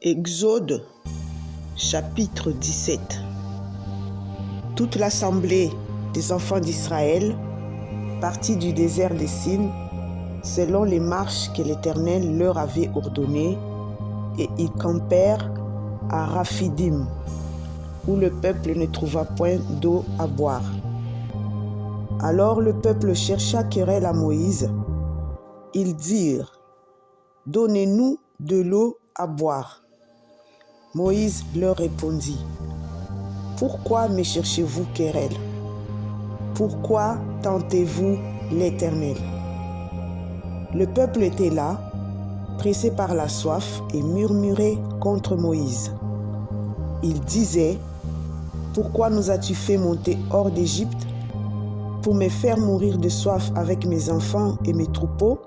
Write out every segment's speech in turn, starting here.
Exode, chapitre 17. Toute l'assemblée des enfants d'Israël partit du désert des Sin selon les marches que l'Éternel leur avait ordonnées, et ils campèrent à Raphidim, où le peuple ne trouva point d'eau à boire. Alors le peuple chercha querelle à Moïse. Ils dirent: « Donnez-nous de l'eau à boire. » Moïse leur répondit: « Pourquoi me cherchez-vous querelle? Pourquoi tentez-vous l'Éternel? » Le peuple était là, pressé par la soif, et murmurait contre Moïse. Il disait: « Pourquoi nous as-tu fait monter hors d'Égypte pour me faire mourir de soif avec mes enfants et mes troupeaux? »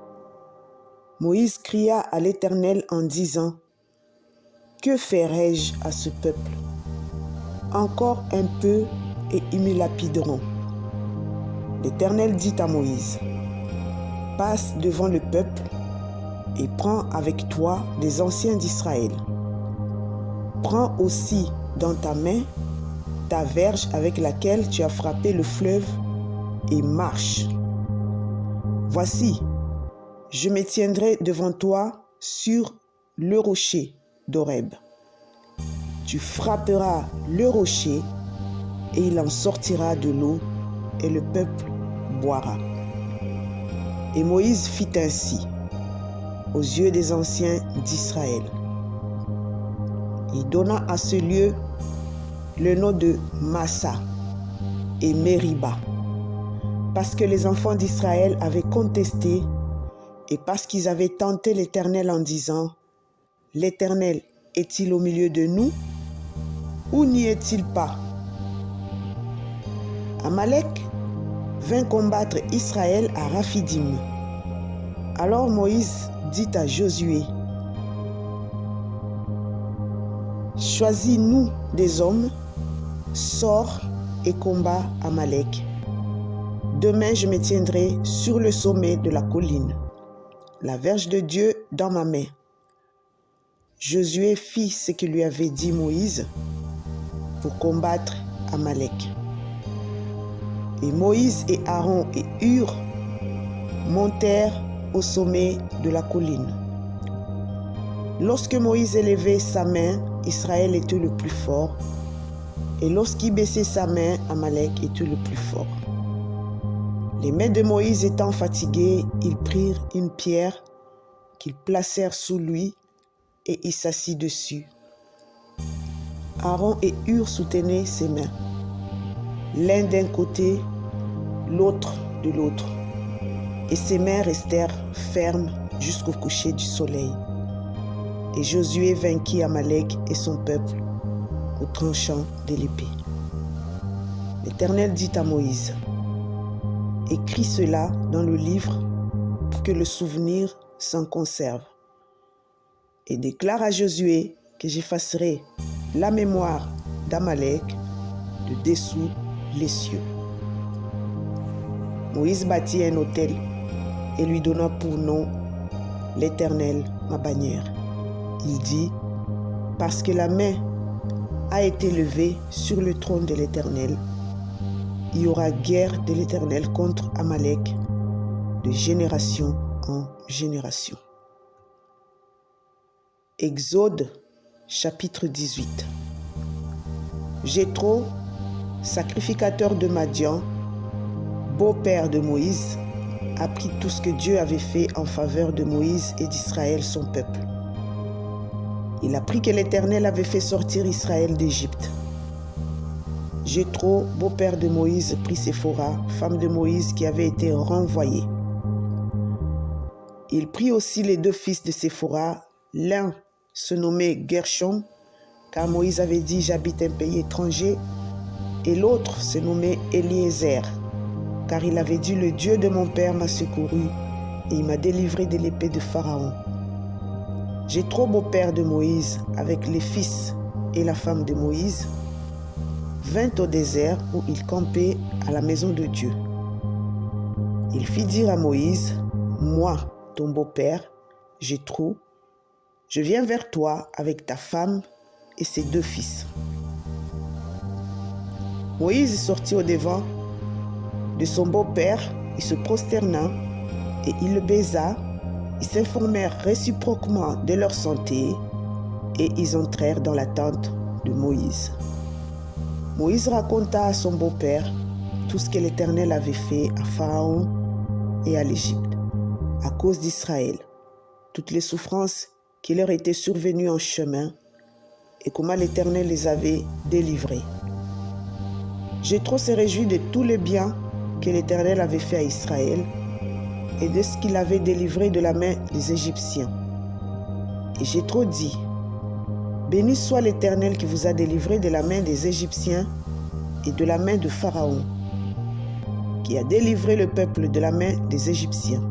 Moïse cria à l'Éternel en disant: « Que ferai-je à ce peuple? Encore un peu et ils me lapideront. » L'Éternel dit à Moïse: « Passe devant le peuple et prends avec toi des anciens d'Israël. Prends aussi dans ta main ta verge avec laquelle tu as frappé le fleuve et marche. Voici, je me tiendrai devant toi sur le rocher d'Horeb. Tu frapperas le rocher et il en sortira de l'eau et le peuple boira. » Et Moïse fit ainsi aux yeux des anciens d'Israël. Il donna à ce lieu le nom de Massa et Mériba, parce que les enfants d'Israël avaient contesté et parce qu'ils avaient tenté l'Éternel en disant: « L'Éternel est-il au milieu de nous ou n'y est-il pas? » Amalek vint combattre Israël à Raphidim. Alors Moïse dit à Josué: « Choisis-nous des hommes, sors et combat Amalek. Demain je me tiendrai sur le sommet de la colline, la verge de Dieu dans ma main. » Josué fit ce que lui avait dit Moïse pour combattre Amalek. Et Moïse et Aaron et Hur montèrent au sommet de la colline. Lorsque Moïse élevait sa main, Israël était le plus fort, et lorsqu'il baissait sa main, Amalek était le plus fort. Les mains de Moïse étant fatiguées, ils prirent une pierre qu'ils placèrent sous lui, et il s'assit dessus. Aaron et Hur soutenaient ses mains, l'un d'un côté, l'autre de l'autre, et ses mains restèrent fermes jusqu'au coucher du soleil. Et Josué vainquit Amalek et son peuple au tranchant de l'épée. L'Éternel dit à Moïse: « Écris cela dans le livre pour que le souvenir s'en conserve. Et déclare à Josué que j'effacerai la mémoire d'Amalek de dessous les cieux. » Moïse bâtit un autel et lui donna pour nom l'Éternel, ma bannière. Il dit: « Parce que la main a été levée sur le trône de l'Éternel, il y aura guerre de l'Éternel contre Amalek de génération en génération. » Exode, chapitre 18. Jéthro, sacrificateur de Madian, beau-père de Moïse, apprit tout ce que Dieu avait fait en faveur de Moïse et d'Israël, son peuple. Il apprit que l'Éternel avait fait sortir Israël d'Égypte. Jéthro, beau-père de Moïse, prit Séphora, femme de Moïse qui avait été renvoyée. Il prit aussi les deux fils de Séphora, l'un se nommait Gershom, car Moïse avait dit: « J'habite un pays étranger », et l'autre se nommait Eliezer, car il avait dit: « Le Dieu de mon père m'a secouru et il m'a délivré de l'épée de Pharaon. » Jéthro, beau-père de Moïse, avec les fils et la femme de Moïse, vint au désert où il campait à la maison de Dieu. Il fit dire à Moïse: « Moi, ton beau-père, Jéthro, je viens vers toi avec ta femme et ses 2 fils. Moïse sortit au-devant de son beau-père, il se prosterna et il le baisa. Ils s'informèrent réciproquement de leur santé et ils entrèrent dans la tente de Moïse. Moïse raconta à son beau-père tout ce que l'Éternel avait fait à Pharaon et à l'Égypte, à cause d'Israël, toutes les souffrances qui leur étaient survenues en chemin et comment l'Éternel les avait délivrés. Jéthro se réjouit de tous les biens que l'Éternel avait fait à Israël et de ce qu'il avait délivré de la main des Égyptiens. Et Jéthro dit, « Béni soit l'Éternel qui vous a délivré de la main des Égyptiens et de la main de Pharaon, qui a délivré le peuple de la main des Égyptiens.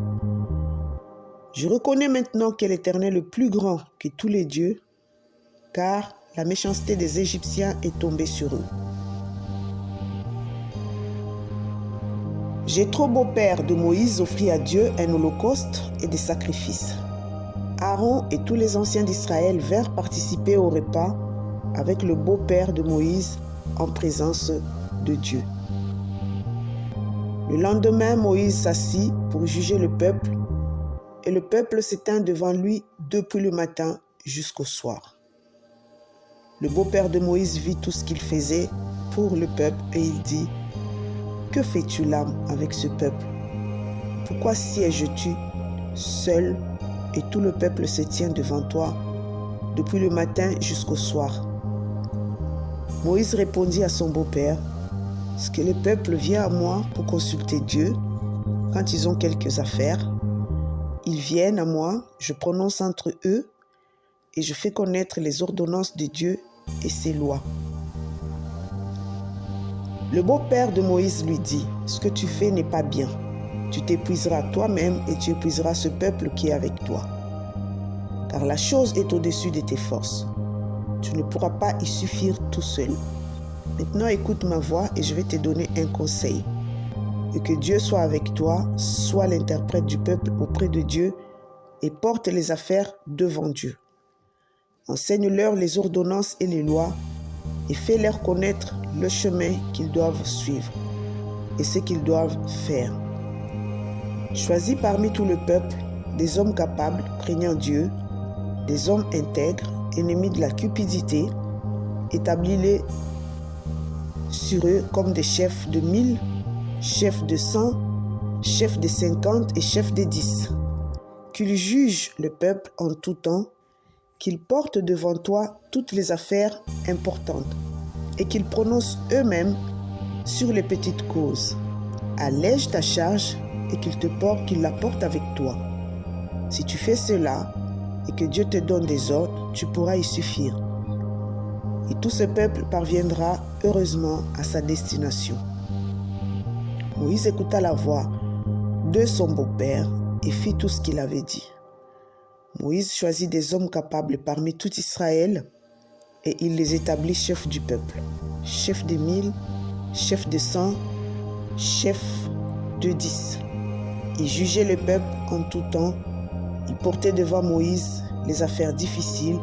Je reconnais maintenant que l'Éternel est plus grand que tous les dieux, car la méchanceté des Égyptiens est tombée sur eux. » Jéthro, beau-père de Moïse, offrit à Dieu un holocauste et des sacrifices. Aaron et tous les anciens d'Israël vinrent participer au repas avec le beau-père de Moïse en présence de Dieu. Le lendemain, Moïse s'assit pour juger le peuple, et le peuple s'étint devant lui depuis le matin jusqu'au soir. Le beau-père de Moïse vit tout ce qu'il faisait pour le peuple et il dit, « Que fais-tu là avec ce peuple? Pourquoi sièges-tu seul et tout le peuple se tient devant toi depuis le matin jusqu'au soir? » Moïse répondit à son beau-père, « Ce que le peuple vient à moi pour consulter Dieu, quand ils ont quelques affaires, ils viennent à moi, je prononce entre eux et je fais connaître les ordonnances de Dieu et ses lois. » Le beau-père de Moïse lui dit, « Ce que tu fais n'est pas bien. Tu t'épuiseras toi-même et tu épuiseras ce peuple qui est avec toi. Car la chose est au-dessus de tes forces. Tu ne pourras pas y suffire tout seul. Maintenant écoute ma voix et je vais te donner un conseil. Et que Dieu soit avec toi, sois l'interprète du peuple auprès de Dieu et porte les affaires devant Dieu. Enseigne-leur les ordonnances et les lois et fais-leur connaître le chemin qu'ils doivent suivre et ce qu'ils doivent faire. Choisis parmi tout le peuple des hommes capables, craignant Dieu, des hommes intègres, ennemis de la cupidité, établis-les sur eux comme des chefs de 1000, chefs de 100, chefs de 50 et chefs de 10. Qu'ils jugent le peuple en tout temps, qu'ils portent devant toi toutes les affaires importantes et qu'ils prononcent eux-mêmes sur les petites causes. Allège ta charge et qu'ils la portent avec toi. Si tu fais cela et que Dieu te donne des ordres, tu pourras y suffire. Et tout ce peuple parviendra heureusement à sa destination. Moïse écouta la voix de son beau-père et fit tout ce qu'il avait dit. Moïse choisit des hommes capables parmi tout Israël et il les établit chefs du peuple, chefs de 1000, chefs de 100, chefs de 10. Ils jugeaient le peuple en tout temps, ils portaient devant Moïse les affaires difficiles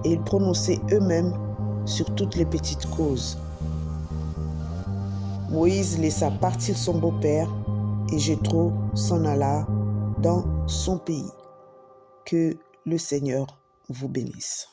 et ils prononçaient eux-mêmes sur toutes les petites causes. Moïse laissa partir son beau-père et Jéthro s'en alla dans son pays. Que le Seigneur vous bénisse.